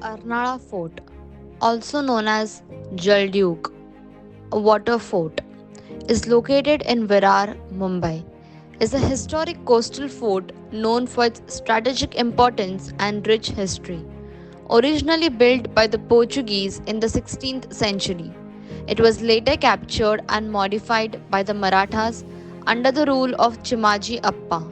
Arnala Fort, also known as Jalduke, a water fort, is located in Virar, Mumbai. Is a historic coastal fort known for its strategic importance and rich history. Originally built by the Portuguese in the 16th century, it was later captured and modified by the Marathas under the rule of Chimaji Appa.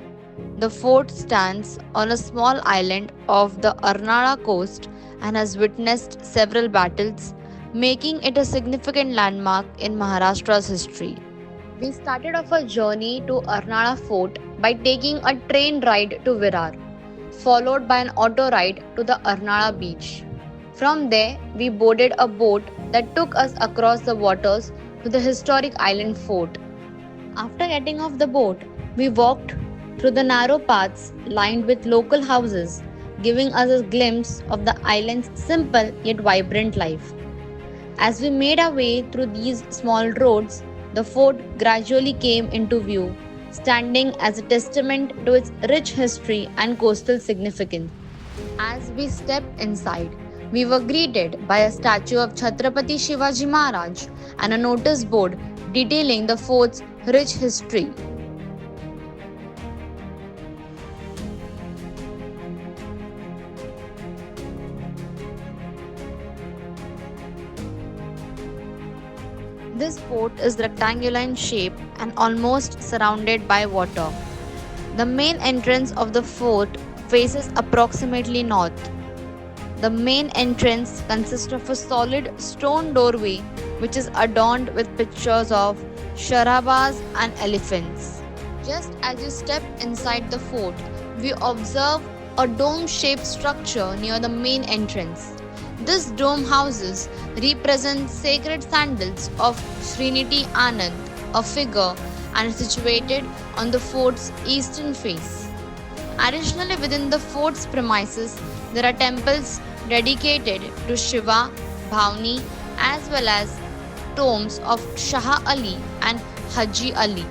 The fort stands on a small island off the Arnala coast and has witnessed several battles, making it a significant landmark in Maharashtra's history. We started off a journey to Arnala Fort by taking a train ride to Virar, followed by an auto ride to the Arnala beach. From there, we boarded a boat that took us across the waters to the historic island fort. After getting off the boat, we walked through the narrow paths lined with local houses, giving us a glimpse of the island's simple yet vibrant life. As we made our way through these small roads, the fort gradually came into view, standing as a testament to its rich history and coastal significance. As we stepped inside, we were greeted by a statue of Chhatrapati Shivaji Maharaj and a notice board detailing the fort's rich history. This fort is rectangular in shape and almost surrounded by water. The main entrance of the fort faces approximately north. The main entrance consists of a solid stone doorway which is adorned with pictures of sharabas and elephants. Just as you step inside the fort, we observe a dome shaped structure near the main entrance. This dome houses represent sacred sandals of Sriniti Anand, a figure, and is situated on the fort's eastern face. Additionally, within the fort's premises, there are temples dedicated to Shiva, Bhavani, as well as tombs of Shah Ali and Haji Ali.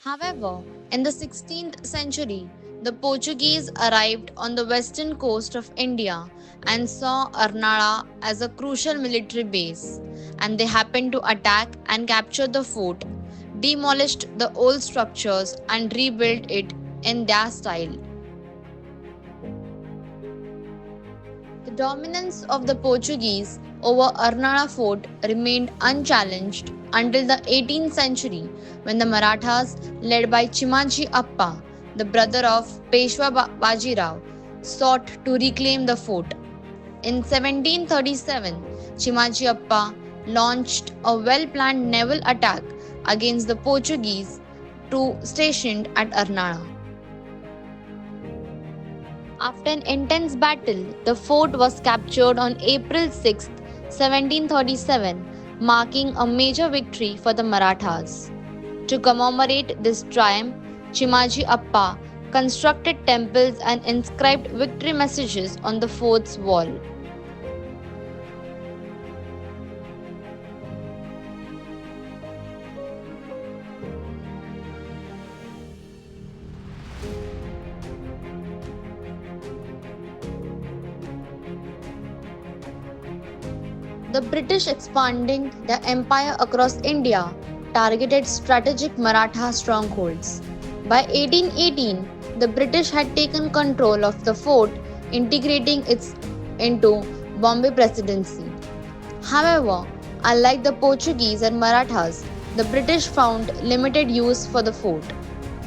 However, in the 16th century, the Portuguese arrived on the western coast of India and saw Arnala as a crucial military base, and they happened to attack and capture the fort, demolished the old structures, and rebuilt it in their style. The dominance of the Portuguese over Arnala fort remained unchallenged until the 18th century when the Marathas, led by Chimaji Appa, the brother of Peshwa Bajirao, sought to reclaim the fort. In 1737, Chimaji Appa launched a well planned naval attack against the Portuguese stationed at Arnala. After an intense battle, the fort was captured on April 6, 1737, marking a major victory for the Marathas. To commemorate this triumph, Chimaji Appa constructed temples and inscribed victory messages on the fort's wall. The British expanding their empire across India targeted strategic Maratha strongholds. By 1818, the British had taken control of the fort, integrating it into Bombay Presidency. However, unlike the Portuguese and Marathas, the British found limited use for the fort.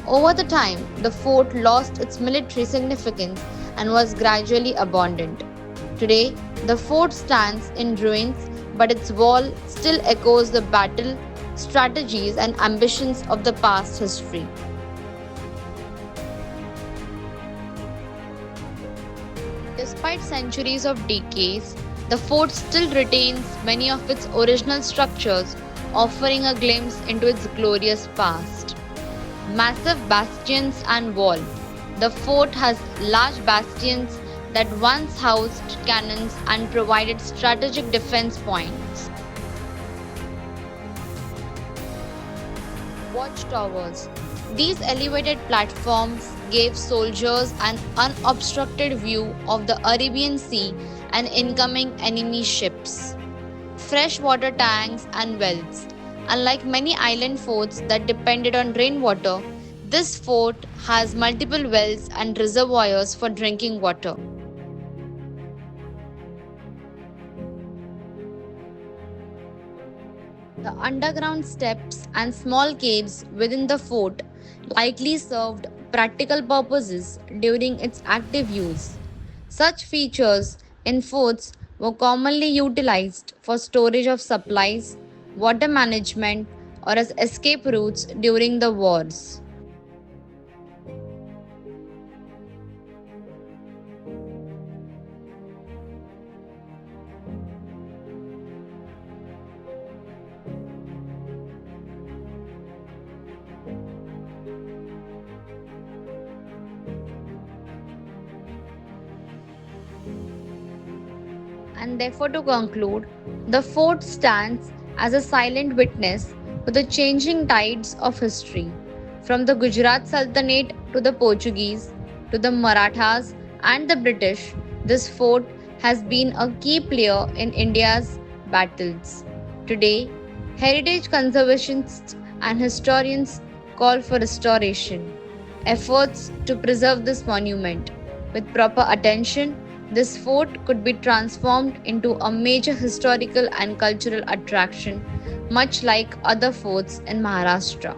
Over the time, the fort lost its military significance and was gradually abandoned. Today, the fort stands in ruins but its wall still echoes the battle, strategies, and ambitions of the past history. Despite centuries of decays, the fort still retains many of its original structures, offering a glimpse into its glorious past. Massive bastions and wall. The fort has large bastions that once housed cannons and provided strategic defense points. Watchtowers. These elevated platforms gave soldiers an unobstructed view of the Arabian Sea and incoming enemy ships. Freshwater tanks and wells. Unlike many island forts that depended on rainwater, this fort has multiple wells and reservoirs for drinking water. The underground steps and small caves within the fort likely served practical purposes during its active use. Such features in forts were commonly utilized for storage of supplies, water management, or as escape routes during the wars. And therefore, to conclude, the fort stands as a silent witness to the changing tides of history. From the Gujarat Sultanate to the Portuguese, to the Marathas and the British, this fort has been a key player in India's battles. Today, heritage conservationists and historians call for restoration efforts to preserve this monument. With proper attention, this fort could be transformed into a major historical and cultural attraction, much like other forts in Maharashtra.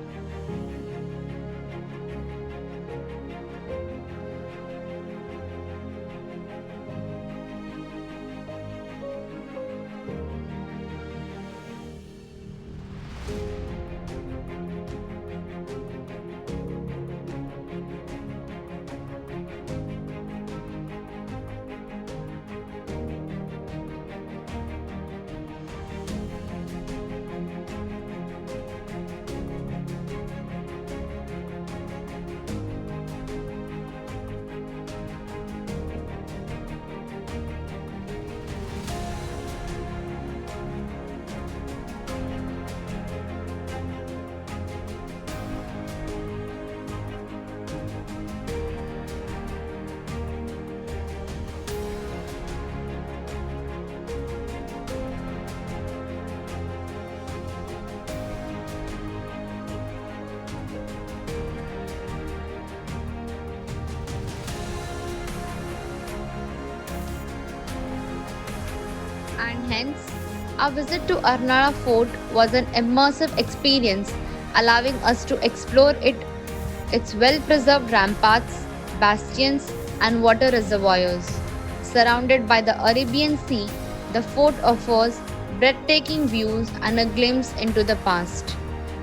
And hence, our visit to Arnala Fort was an immersive experience, allowing us to explore its well preserved ramparts, bastions, and water reservoirs. Surrounded by the Arabian Sea, the fort offers breathtaking views and a glimpse into the past.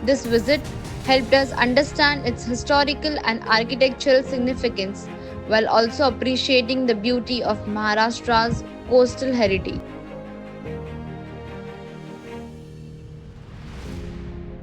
This visit helped us understand its historical and architectural significance while also appreciating the beauty of Maharashtra's coastal heritage.